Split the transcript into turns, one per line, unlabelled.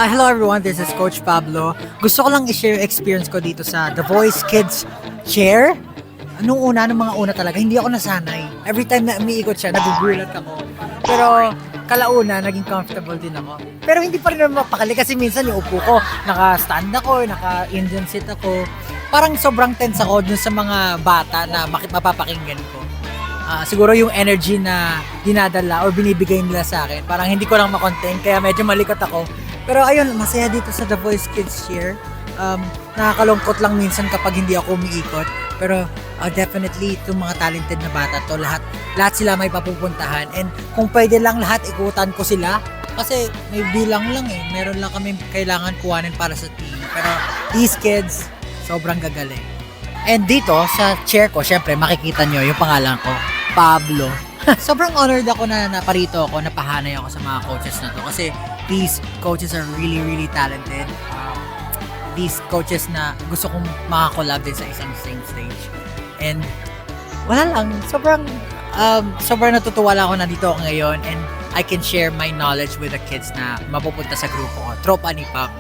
Hello everyone, this is Coach Pablo. Gusto ko lang i-share yung experience ko dito sa The Voice Kids Chair. Nung mga una talaga, hindi ako nasanay. Every time na umiikot siya, nagugulat ako. Pero kalauna, naging comfortable din ako. Pero hindi pa rin naman mapakali kasi minsan yung upo ko, naka-stand ako, naka-Indian sit ako. Parang sobrang tense ako dun sa mga bata na mapapakinggan ko. Siguro yung energy na dinadala or binibigay nila sa akin, parang hindi ko lang makontain, kaya medyo malikot ako. Pero ayun, masaya dito sa The Voice Kids Cheer. Nakakalungkot lang minsan kapag hindi ako umiikot. Pero definitely itong mga talented na bata to, lahat sila may papupuntahan. And kung pwede lang lahat, ikutan ko sila. Kasi may bilang lang eh. Meron lang kami kailangan kuhanin para sa team. Pero these kids, sobrang gagaling. And dito sa chair ko, syempre makikita nyo yung pangalan ko, Pablo. Sobrang honored ako na naparito ako, napahanay ako sa mga coaches na to. Kasi these coaches are really, really talented. These coaches na gusto kong makakolab din sa isang same stage. And wala lang, sobrang natutuwa lang ako na dito ako ngayon. And I can share my knowledge with the kids na mapupunta sa grupo ko. Tropa ni Pab.